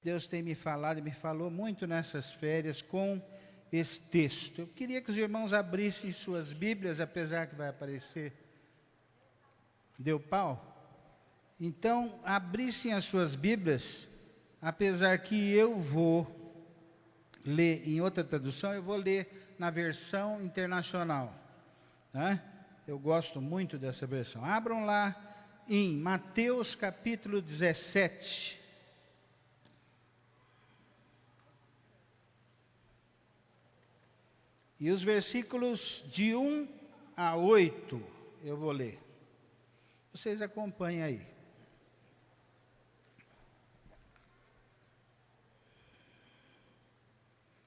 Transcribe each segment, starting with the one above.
Deus tem me falado e me falou muito nessas férias com esse texto. Eu queria que os irmãos abrissem suas Bíblias, apesar que vai aparecer. Deu pau? Então, abrissem as suas Bíblias, apesar que eu vou ler em outra tradução, eu vou ler na versão internacional, né? Eu gosto muito dessa versão. Abram lá em Mateus capítulo 17. E os versículos de 1 a 8 eu vou ler. Vocês acompanhem aí.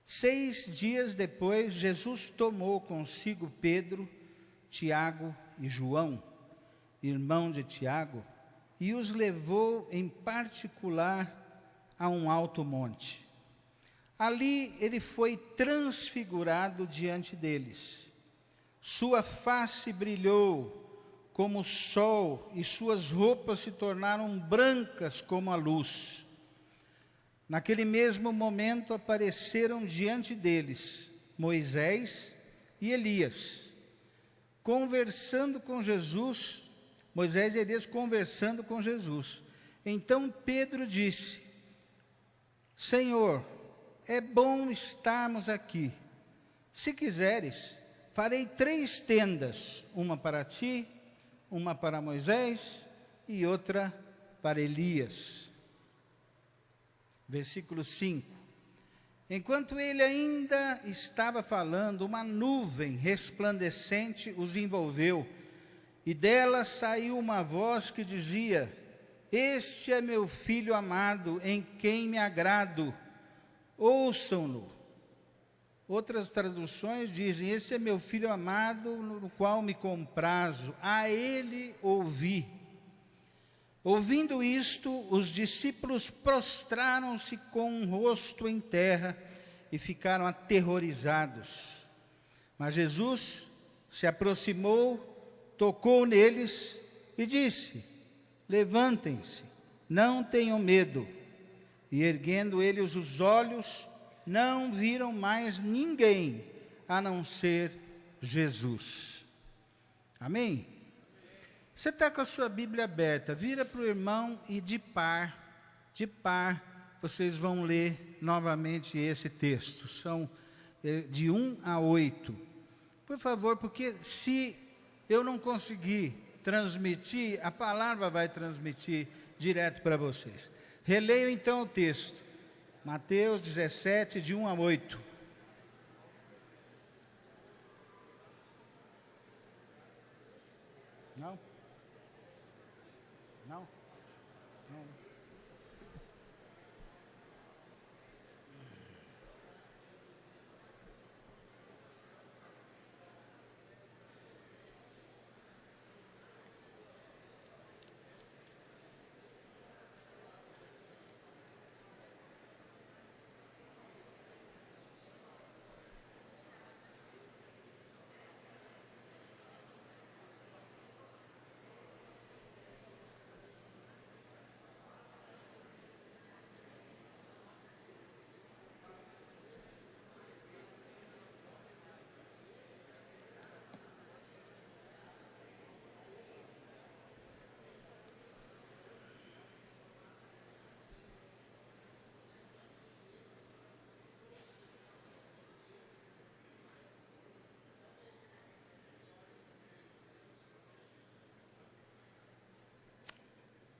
Seis dias depois, Jesus tomou consigo Pedro, Tiago e João, irmão de Tiago, e os levou em particular a um alto monte. Ali ele foi transfigurado diante deles. Sua face brilhou como o sol e suas roupas se tornaram brancas como a luz. Naquele mesmo momento apareceram diante deles Moisés e Elias, conversando com Jesus. Moisés e Elias conversando com Jesus. Então Pedro disse: Senhor, é bom estarmos aqui. Se quiseres, farei 3 tendas, uma para ti, uma para Moisés e outra para Elias. Versículo 5. Enquanto ele ainda estava falando, uma nuvem resplandecente os envolveu, e dela saiu uma voz que dizia: Este é meu filho amado, em quem me agrado, ouçam-no. Outras traduções dizem: Esse é meu filho amado, no qual me comprazo, a ele ouvi. Ouvindo isto, os discípulos prostraram-se com o rosto em terra e ficaram aterrorizados. Mas Jesus se aproximou, tocou neles e disse: Levantem-se, não tenham medo. E erguendo eles os olhos, não viram mais ninguém, a não ser Jesus. Amém? Você está com a sua Bíblia aberta, vira para o irmão e de par, vocês vão ler novamente esse texto. São de 1 a 8. Por favor, porque se eu não conseguir transmitir, a palavra vai transmitir direto para vocês. Releio então o texto. Mateus 17, de 1 a 8. Não? Não? Não.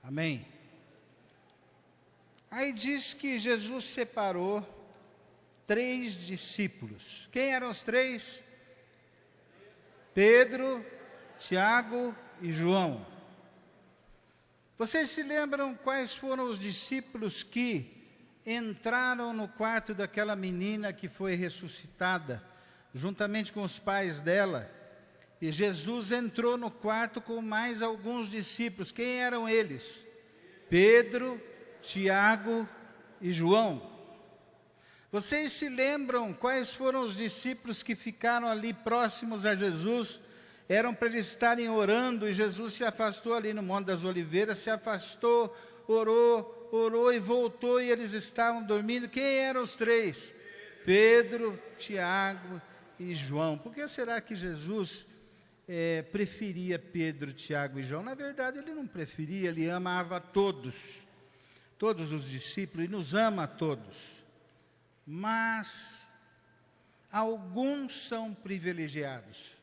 Amém? Aí diz que Jesus separou 3 discípulos. Quem eram os 3? Pedro, Tiago e João. Vocês se lembram quais foram os discípulos que entraram no quarto daquela menina que foi ressuscitada, juntamente com os pais dela? E Jesus entrou no quarto com mais alguns discípulos. Quem eram eles? Pedro, Tiago e João. Vocês se lembram quais foram os discípulos que ficaram ali próximos a Jesus? Eram para eles estarem orando, e Jesus se afastou ali no Monte das Oliveiras, se afastou, orou, orou e voltou e eles estavam dormindo. Quem eram os três? Pedro, Tiago e João. Por que será que Jesus preferia Pedro, Tiago e João? Na verdade, ele não preferia, ele amava todos os discípulos, e nos ama a todos. Mas alguns são privilegiados.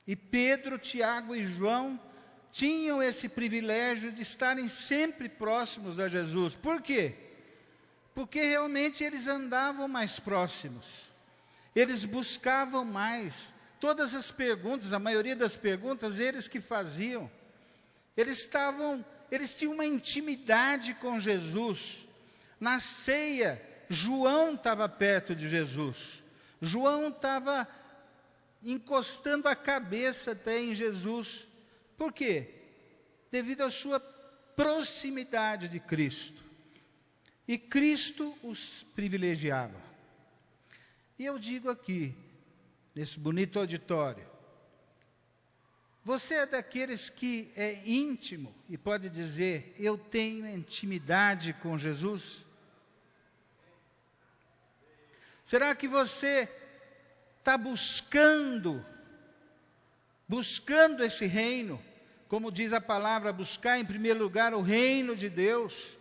E Pedro, Tiago e João tinham esse privilégio de estarem sempre próximos a Jesus. Por quê? Porque realmente eles andavam mais próximos. Eles buscavam mais. Todas as perguntas, a maioria das perguntas, eles que faziam. Eles tinham uma intimidade com Jesus. Na ceia, João estava perto de Jesus. João estava encostando a cabeça até em Jesus. Por quê? Devido à sua proximidade de Cristo. E Cristo os privilegiava. E eu digo aqui, nesse bonito auditório, você é daqueles que é íntimo e pode dizer, eu tenho intimidade com Jesus? Será que você está buscando esse reino? Como diz a palavra, buscar em primeiro lugar o reino de Deus.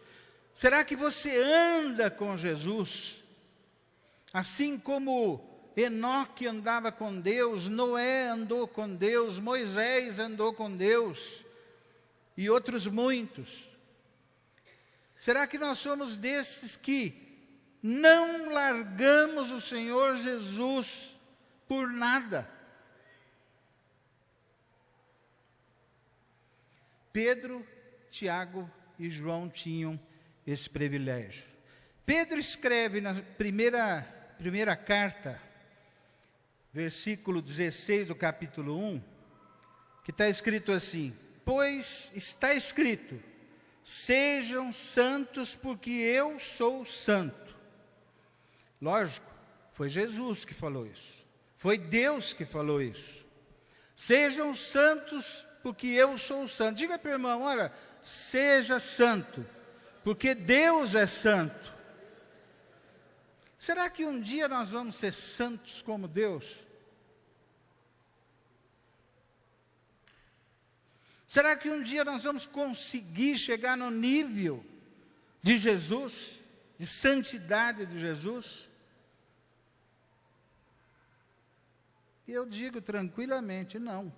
Será que você anda com Jesus? Assim como Enoque andava com Deus, Noé andou com Deus, Moisés andou com Deus, e outros muitos. Será que nós somos desses que não largamos o Senhor Jesus por nada? Pedro, Tiago e João tinham esse privilégio. Pedro escreve na primeira carta, versículo 16 do capítulo 1, que está escrito assim: pois está escrito, sejam santos porque eu sou santo. Lógico, foi Jesus que falou isso, foi Deus que falou isso. Sejam santos porque eu sou santo. Diga para o irmão, olha, seja santo, porque Deus é santo. Será que um dia nós vamos ser santos como Deus? Será que um dia nós vamos conseguir chegar no nível de Jesus, de santidade de Jesus? E eu digo tranquilamente, não.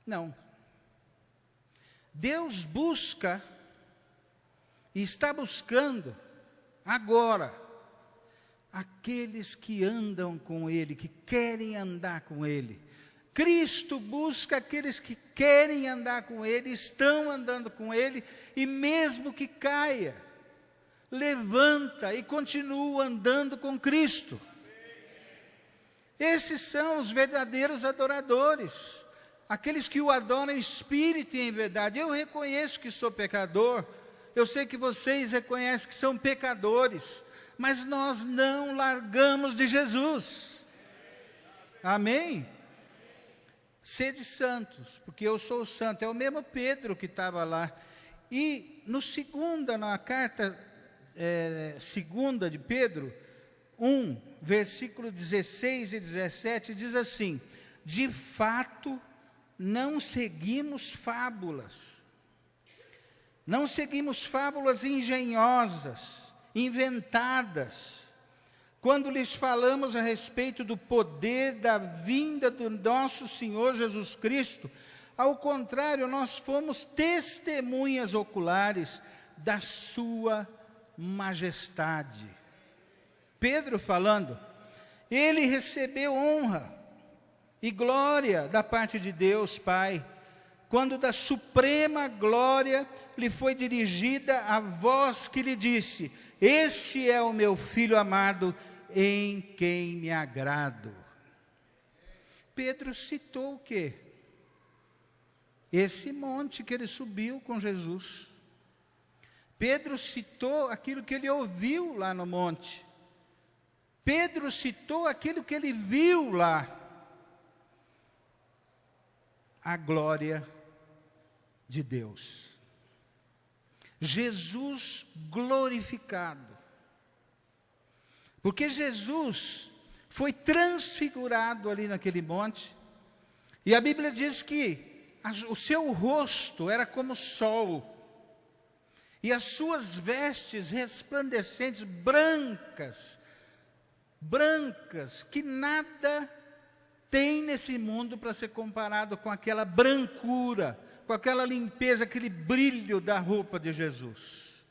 Não. Deus busca e está buscando agora aqueles que andam com Ele, que querem andar com Ele. Cristo busca aqueles que querem andar com Ele, estão andando com Ele, e mesmo que caia, levanta e continua andando com Cristo. Esses são os verdadeiros adoradores, aqueles que o adoram em espírito e em verdade. Eu reconheço que sou pecador, eu sei que vocês reconhecem que são pecadores, mas nós não largamos de Jesus. Amém? Sede santos, porque eu sou santo. É o mesmo Pedro que estava lá. E na carta segunda de Pedro 1, versículo 16 e 17, diz assim: de fato, não seguimos fábulas engenhosas, inventadas, quando lhes falamos a respeito do poder da vinda do nosso Senhor Jesus Cristo. Ao contrário, nós fomos testemunhas oculares da sua majestade. Pedro falando, ele recebeu honra e glória da parte de Deus Pai, quando da suprema glória lhe foi dirigida a voz que lhe disse: este é o meu Filho amado, em quem me agrado. Pedro citou o quê? Esse monte que ele subiu com Jesus. Pedro citou aquilo que ele ouviu lá no monte. Pedro citou aquilo que ele viu lá. A glória de Deus. Jesus glorificado. Porque Jesus foi transfigurado ali naquele monte, e a Bíblia diz que o seu rosto era como o sol, e as suas vestes resplandecentes, brancas, que nada tem nesse mundo para ser comparado com aquela brancura, com aquela limpeza, aquele brilho da roupa de Jesus.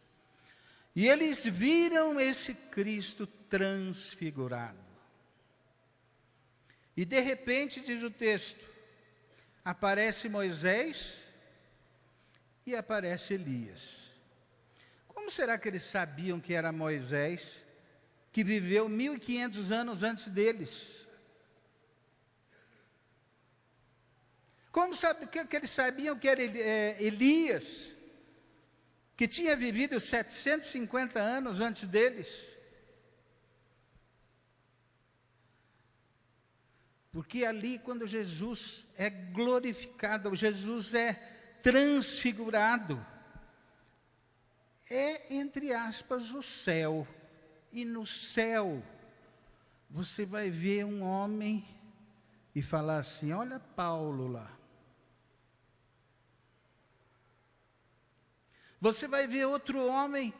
E eles viram esse Cristo transfigurado. E de repente, diz o texto, aparece Moisés e aparece Elias. Como será que eles sabiam que era Moisés, que viveu 1500 anos antes deles? Como que eles sabiam que era Elias, que tinha vivido 750 anos antes deles? Porque ali, quando Jesus é glorificado, Jesus é transfigurado, é, entre aspas, o céu. E no céu, você vai ver um homem e falar assim: olha Paulo lá. Você vai ver outro homem,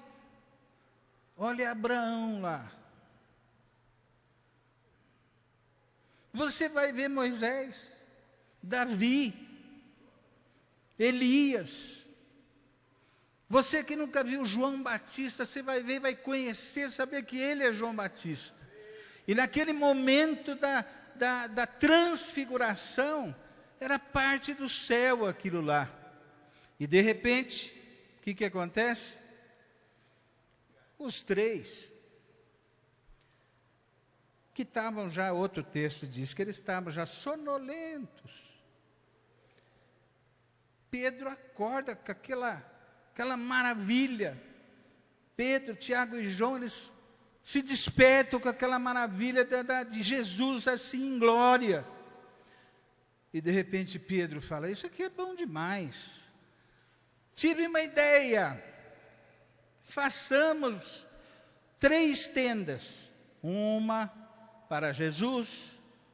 olha Abraão lá. Você vai ver Moisés, Davi, Elias. Você que nunca viu João Batista, você vai ver, vai conhecer, saber que ele é João Batista. E naquele momento da transfiguração, era parte do céu aquilo lá. E de repente, o que acontece? Os três, que estavam já, outro texto diz que eles estavam já sonolentos. Pedro acorda com aquela maravilha. Pedro, Tiago e João, eles se despertam com aquela maravilha de Jesus assim em glória. E de repente Pedro fala: isso aqui é bom demais. Tive uma ideia. Façamos 3 tendas. Uma para Jesus,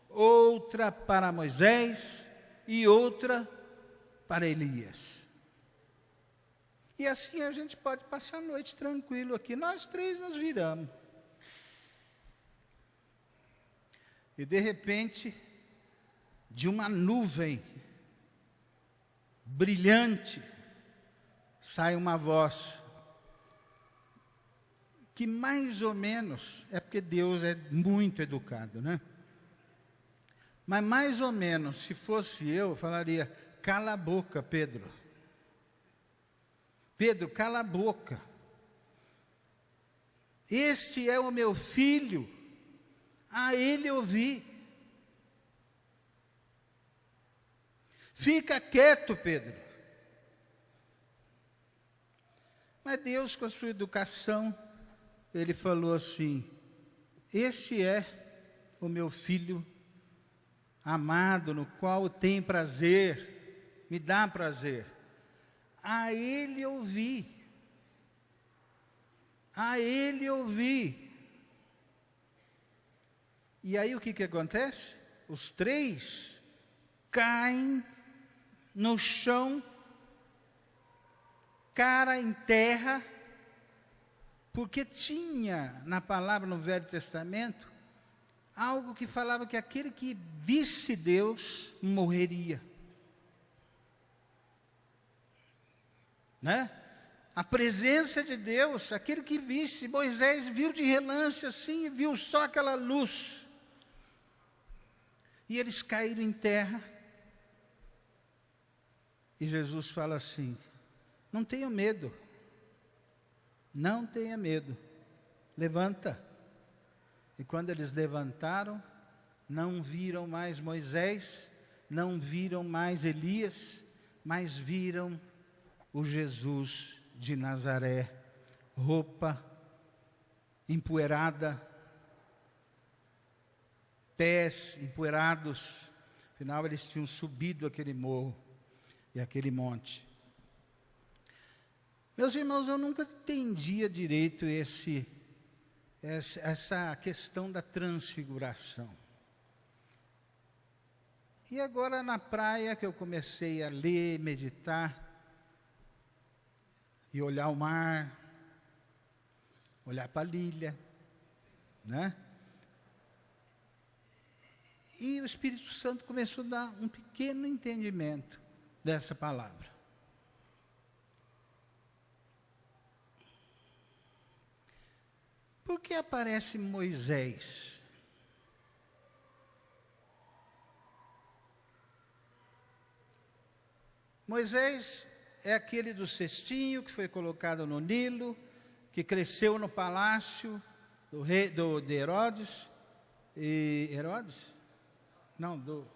outra para Moisés e outra para Elias. E assim a gente pode passar a noite tranquilo aqui. Nós 3 nos viramos. E de repente, de uma nuvem brilhante, sai uma voz, que mais ou menos, é porque Deus é muito educado, né? Mas mais ou menos, se fosse eu falaria: cala a boca, Pedro. Pedro, cala a boca. Este é o meu filho, a ele ouvi. Fica quieto, Pedro. Mas Deus, com a sua educação, ele falou assim: este é o meu filho amado, no qual tem prazer, me dá prazer. A ele ouvi. A ele ouvi. E aí o que acontece? Os 3 caem no chão, cara em terra, porque tinha na palavra no Velho Testamento algo que falava que aquele que visse Deus morreria. Né? A presença de Deus, aquele que visse, Moisés viu de relance assim, viu só aquela luz. E eles caíram em terra. E Jesus fala assim: não tenha medo. Não tenha medo. Levanta. E quando eles levantaram, não viram mais Moisés, não viram mais Elias, mas viram o Jesus de Nazaré, roupa empoeirada, pés empoeirados. Afinal, eles tinham subido aquele morro e aquele monte. Meus irmãos, eu nunca entendia direito essa questão da transfiguração. E agora na praia que eu comecei a ler, meditar, e olhar o mar, olhar para a ilha, né? E o Espírito Santo começou a dar um pequeno entendimento dessa palavra. Por que aparece Moisés? Moisés é aquele do cestinho que foi colocado no Nilo, que cresceu no palácio do rei de Herodes. Do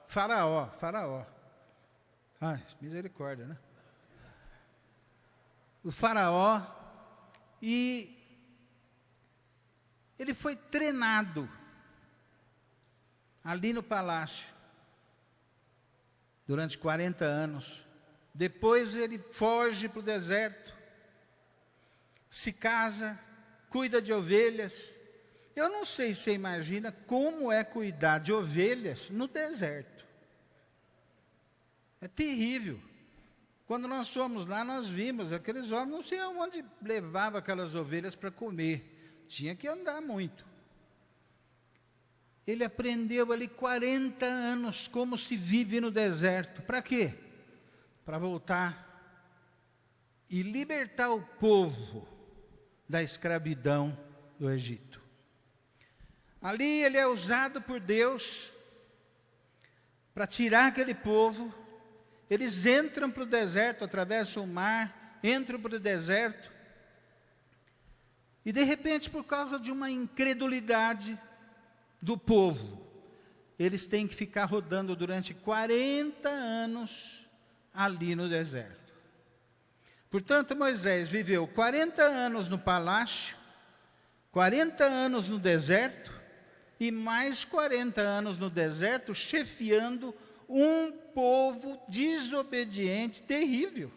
Faraó. Ai, misericórdia, né? O Faraó, e ele foi treinado ali no palácio durante 40 anos. Depois ele foge para o deserto, se casa, cuida de ovelhas. Eu não sei se você imagina como é cuidar de ovelhas no deserto. É terrível. Quando nós fomos lá, nós vimos aqueles homens, não sei onde levavam aquelas ovelhas para comer. Tinha que andar muito. Ele aprendeu ali 40 anos como se vive no deserto. Para quê? Para voltar e libertar o povo da escravidão do Egito. Ali ele é usado por Deus para tirar aquele povo. Eles entram para o deserto, atravessam o mar, entram para o deserto. E de repente, por causa de uma incredulidade do povo, eles têm que ficar rodando durante 40 anos ali no deserto. Portanto, Moisés viveu 40 anos no palácio, 40 anos no deserto, e mais 40 anos no deserto, chefiando um povo desobediente, terrível.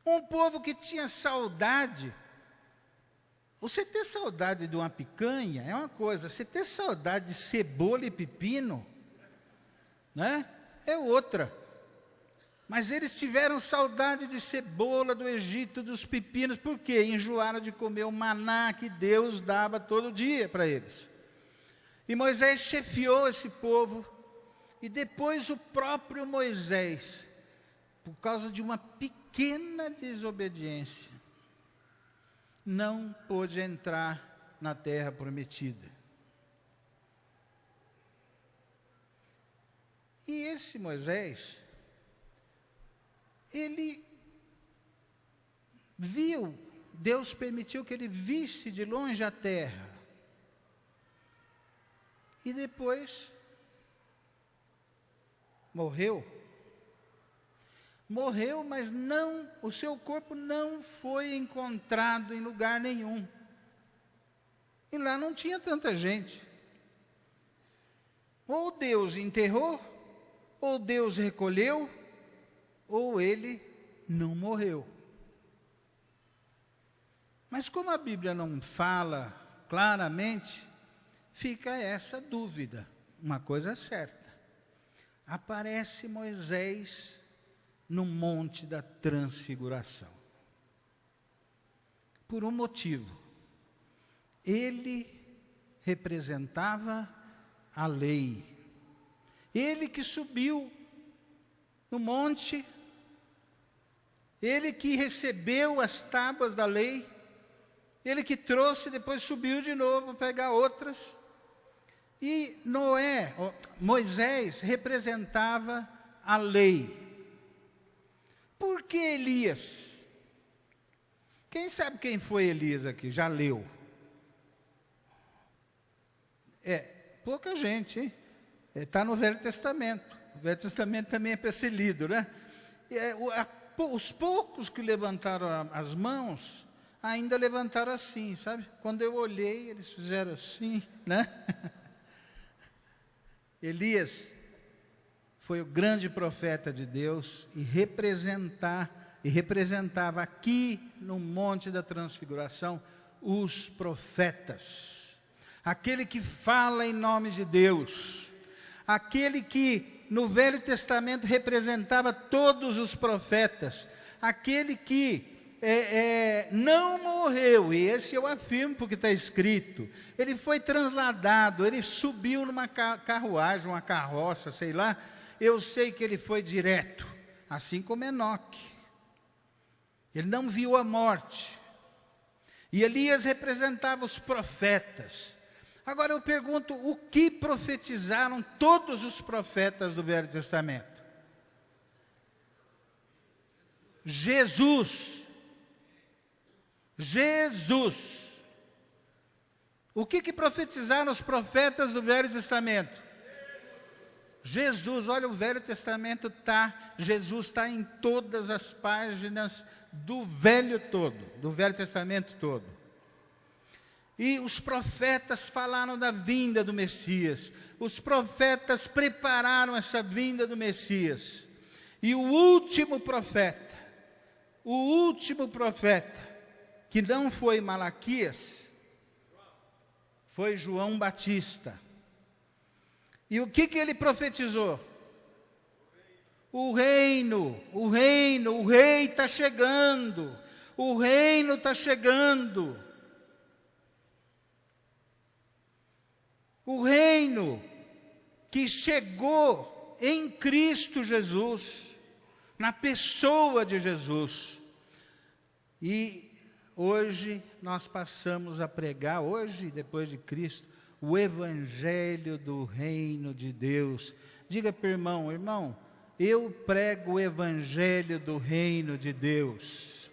Um povo que tinha saudade. Você ter saudade de uma picanha é uma coisa, você ter saudade de cebola e pepino, né, é outra. Mas eles tiveram saudade de cebola do Egito, dos pepinos, por quê? Enjoaram de comer o maná que Deus dava todo dia para eles. E Moisés chefiou esse povo, e depois o próprio Moisés, por causa de uma pequena desobediência, não pôde entrar na terra prometida. E esse Moisés, ele viu, Deus permitiu que ele visse de longe a terra. E depois morreu. Morreu, mas não, o seu corpo não foi encontrado em lugar nenhum. E lá não tinha tanta gente. Ou Deus enterrou, ou Deus recolheu, ou ele não morreu. Mas como a Bíblia não fala claramente, fica essa dúvida. Uma coisa é certa. Aparece Moisés no Monte da Transfiguração. Por um motivo. Ele representava a lei. Ele que subiu no monte, ele que recebeu as tábuas da lei, ele que trouxe, depois subiu de novo para pegar outras. E Moisés representava a lei. Por que Elias? Quem sabe quem foi Elias aqui? Já leu? Pouca gente, hein? Está no Velho Testamento. O Velho Testamento também é para ser lido, né? Os poucos que levantaram as mãos, ainda levantaram assim, sabe? Quando eu olhei, eles fizeram assim, né? Elias foi o grande profeta de Deus e representar e representava aqui no Monte da Transfiguração os profetas. Aquele que fala em nome de Deus. Aquele que no Velho Testamento representava todos os profetas. Aquele que não morreu, e esse eu afirmo porque está escrito. Ele foi transladado, ele subiu numa carruagem, uma carroça, sei lá. Eu sei que ele foi direto, assim como Enoque. Ele não viu a morte. E Elias representava os profetas. Agora eu pergunto, o que profetizaram todos os profetas do Velho Testamento? Jesus. Jesus. O que profetizaram os profetas do Velho Testamento? Jesus. Olha, o Velho Testamento Jesus está em todas as páginas do Velho Testamento todo. E os profetas falaram da vinda do Messias. Os profetas prepararam essa vinda do Messias. E o último profeta, que não foi Malaquias, foi João Batista. E o que ele profetizou? O rei está chegando. O reino está chegando. O reino que chegou em Cristo Jesus, na pessoa de Jesus. E hoje nós passamos a pregar, hoje, depois de Cristo, o Evangelho do Reino de Deus. Diga para o irmão, irmão, eu prego o Evangelho do Reino de Deus.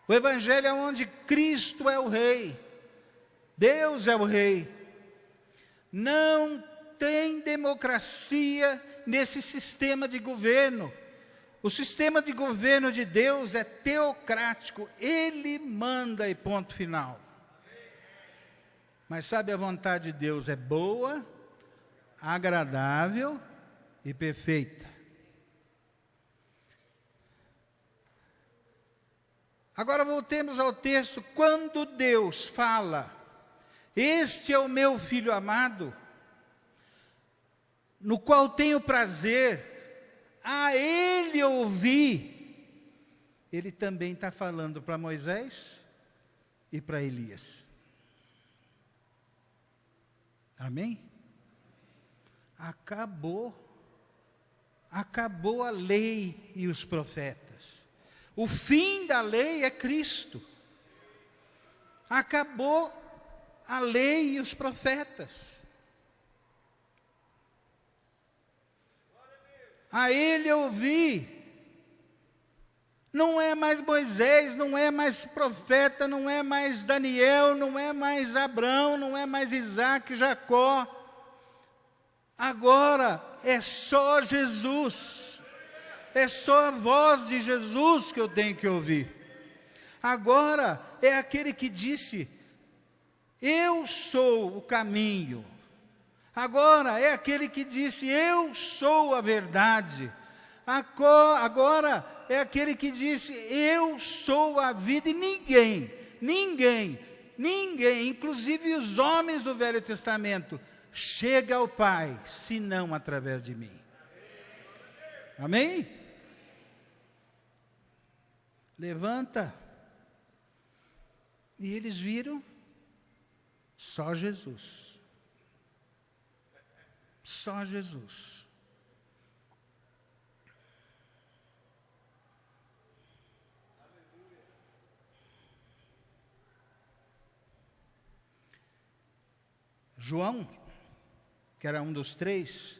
O Evangelho é onde Cristo é o Rei. Deus é o Rei. Não tem democracia nesse sistema de governo. O sistema de governo de Deus é teocrático. Ele manda e ponto final. Mas sabe, a vontade de Deus é boa, agradável e perfeita. Agora voltemos ao texto. Quando Deus fala: este é o meu filho amado, no qual tenho prazer, a ele ouvi. Ele também está falando para Moisés e para Elias. Amém? Acabou a lei e os profetas. O fim da lei é Cristo. Acabou a lei e os profetas. A ele eu ouvi. Não é mais Moisés, não é mais profeta, não é mais Daniel, não é mais Abraão, não é mais Isaac, Jacó. Agora é só Jesus. É só a voz de Jesus que eu tenho que ouvir. Agora é aquele que disse: eu sou o caminho. Agora é aquele que disse: eu sou a verdade. Agora é aquele que disse: eu sou a vida. E ninguém, inclusive os homens do Velho Testamento, chega ao Pai, senão através de mim. Amém? Levanta. E eles viram só Jesus. Só Jesus. João, que era um dos três,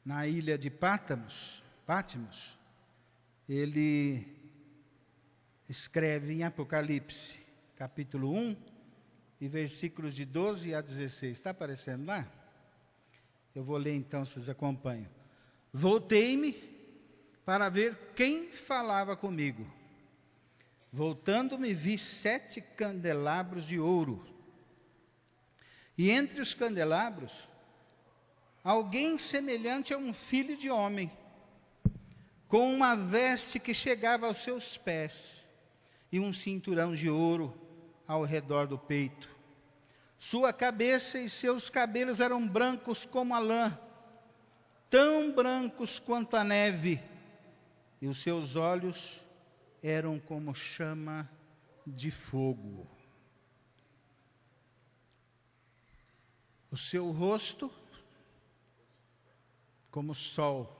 na ilha de Pátimos, ele escreve em Apocalipse, capítulo 1, e versículos de 12 a 16. Está aparecendo lá? Eu vou ler então, vocês acompanham. Voltei-me para ver quem falava comigo. Voltando-me, vi 7 candelabros de ouro. E entre os candelabros, alguém semelhante a um filho de homem, com uma veste que chegava aos seus pés e um cinturão de ouro ao redor do peito. Sua cabeça e seus cabelos eram brancos como a lã, tão brancos quanto a neve, e os seus olhos eram como chama de fogo. O seu rosto como sol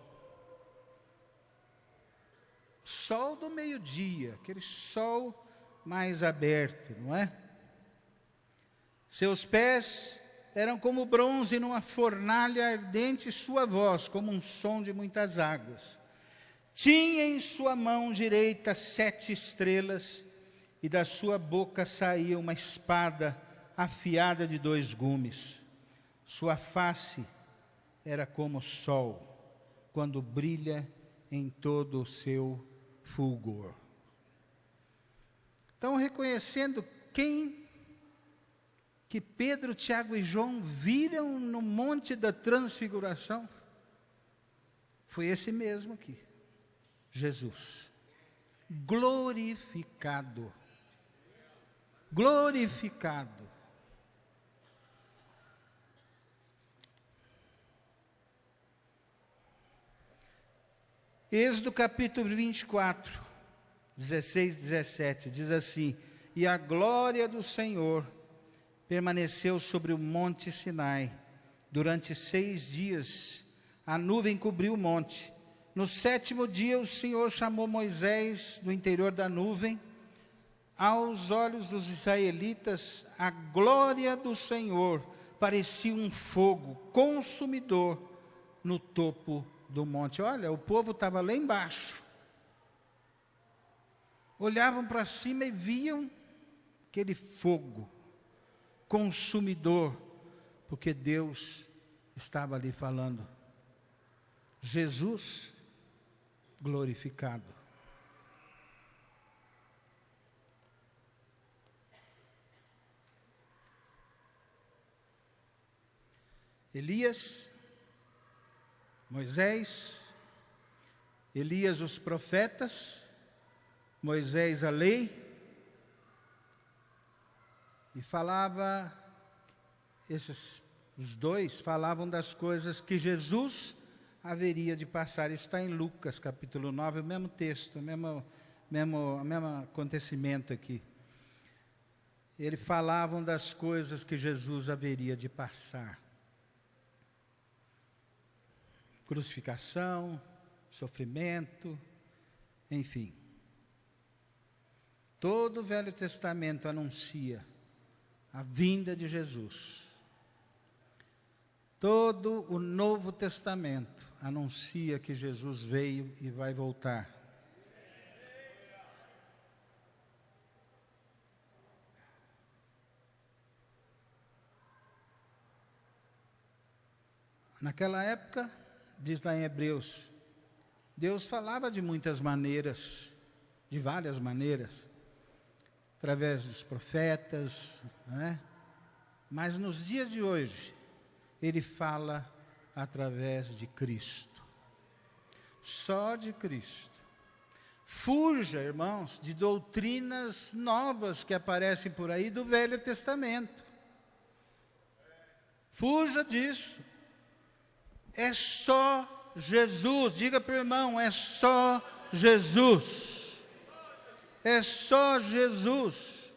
do meio-dia, aquele sol mais aberto, não é? Seus pés eram como bronze numa fornalha ardente, e sua voz como um som de muitas águas. Tinha em sua mão direita 7 estrelas, e da sua boca saía uma espada afiada de 2 gumes. Sua face era como o sol, quando brilha em todo o seu fulgor. Então, reconhecendo quem que Pedro, Tiago e João viram no Monte da Transfiguração, foi esse mesmo aqui, Jesus, glorificado. Glorificado. Êxodo capítulo 24, 16, 17, diz assim: e a glória do Senhor permaneceu sobre o monte Sinai durante 6 dias. A nuvem cobriu o monte. No 7º dia o Senhor chamou Moisés do interior da nuvem. Aos olhos dos israelitas, a glória do Senhor parecia um fogo consumidor no topo do monte. Olha, o povo estava lá embaixo. Olhavam para cima e viam aquele fogo consumidor, porque Deus estava ali falando. Jesus glorificado. Elias, Moisés, Elias os profetas, Moisés a lei, e falava, os dois falavam das coisas que Jesus haveria de passar. Isso está em Lucas capítulo 9, o mesmo texto, o mesmo acontecimento aqui. Eles falavam das coisas que Jesus haveria de passar. Crucificação, sofrimento, enfim. Todo o Velho Testamento anuncia a vinda de Jesus. Todo o Novo Testamento anuncia que Jesus veio e vai voltar. Naquela época, diz lá em Hebreus, Deus falava de muitas maneiras, de várias maneiras, através dos profetas, né? Mas nos dias de hoje, Ele fala através de Cristo. Só de Cristo. Fuja, irmãos, de doutrinas novas que aparecem por aí do Velho Testamento. Fuja disso. É só Jesus. Diga para o irmão, é só Jesus. É só Jesus.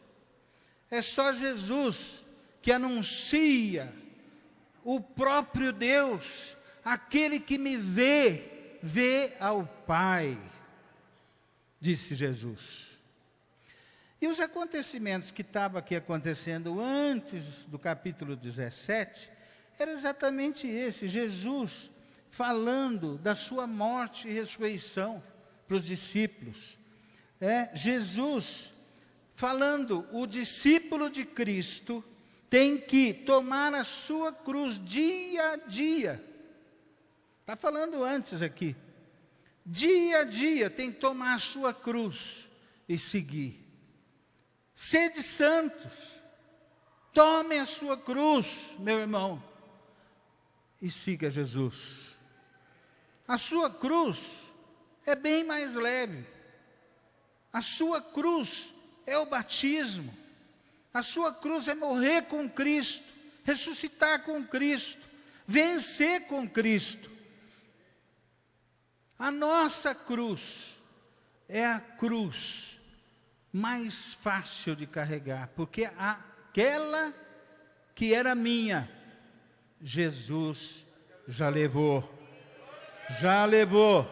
É só Jesus que anuncia o próprio Deus. Aquele que me vê, vê ao Pai, disse Jesus. E os acontecimentos que estavam aqui acontecendo antes do capítulo 17, era exatamente esse, Jesus falando da sua morte e ressurreição para os discípulos. Jesus falando, o discípulo de Cristo tem que tomar a sua cruz dia a dia. Está falando antes aqui. Dia a dia tem que tomar a sua cruz e seguir. Sede santos. Tome a sua cruz, meu irmão, e siga Jesus. A sua cruz é bem mais leve. A sua cruz é o batismo. A sua cruz é morrer com Cristo, ressuscitar com Cristo, vencer com Cristo. A nossa cruz é a cruz mais fácil de carregar, porque aquela que era minha, Jesus já levou, já levou,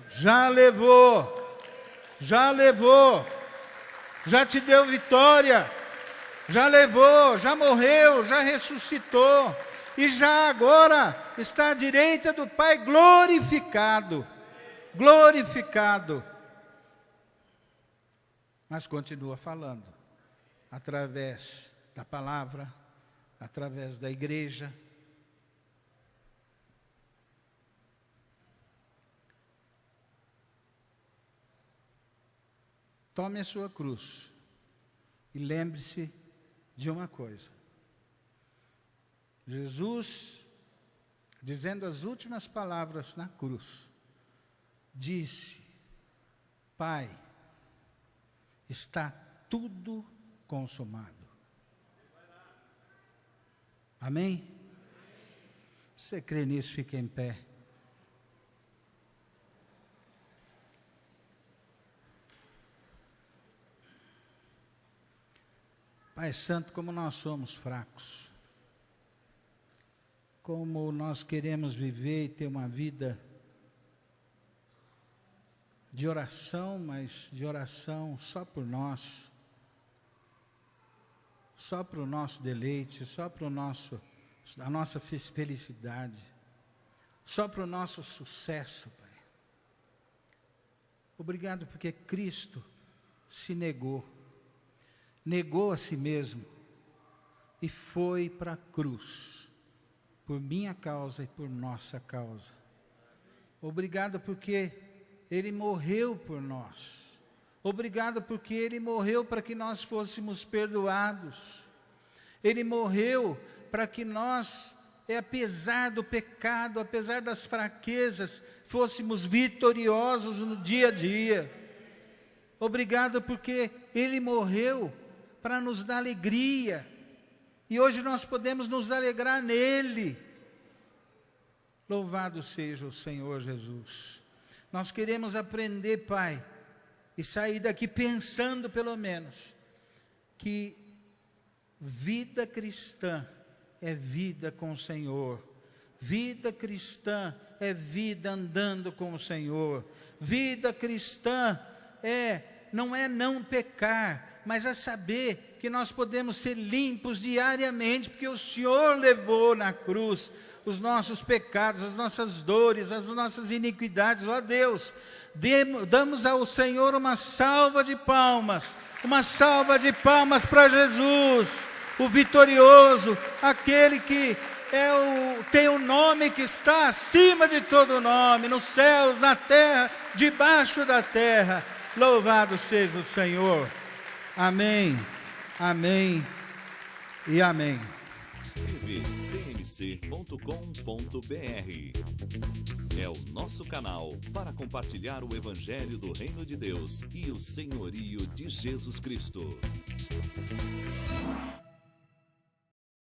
já levou, já levou, já te deu vitória, já levou, já morreu, já ressuscitou, e já agora está à direita do Pai glorificado, glorificado. Mas continua falando, através da palavra, através da igreja. Tome a sua cruz e lembre-se de uma coisa. Jesus, dizendo as últimas palavras na cruz, disse: Pai, está tudo consumado. Amém? Se você crê nisso, fique em pé. Pai Santo, como nós somos fracos, como nós queremos viver e ter uma vida de oração, mas de oração só por nós, só para o nosso deleite, só para a nossa felicidade, só para o nosso sucesso, Pai. Obrigado porque Cristo se negou a si mesmo e foi para a cruz, por minha causa e por nossa causa. Obrigado porque Ele morreu por nós. Obrigado porque Ele morreu para que nós fôssemos perdoados. Ele morreu para que nós, apesar do pecado, apesar das fraquezas, fôssemos vitoriosos no dia a dia. Obrigado porque Ele morreu para nos dar alegria. E hoje nós podemos nos alegrar nele. Louvado seja o Senhor Jesus. Nós queremos aprender, Pai, e sair daqui pensando pelo menos, que vida cristã é vida com o Senhor. Vida cristã é vida andando com o Senhor. Vida cristã não é não pecar, mas é saber que nós podemos ser limpos diariamente, porque o Senhor levou na cruz os nossos pecados, as nossas dores, as nossas iniquidades. Ó Deus, damos ao Senhor uma salva de palmas para Jesus, o vitorioso, aquele que tem o nome que está acima de todo nome, nos céus, na terra, debaixo da terra. Louvado seja o Senhor. Amém, amém e amém. tvcmc.com.br é o nosso canal para compartilhar o Evangelho do Reino de Deus e o senhorio de Jesus Cristo.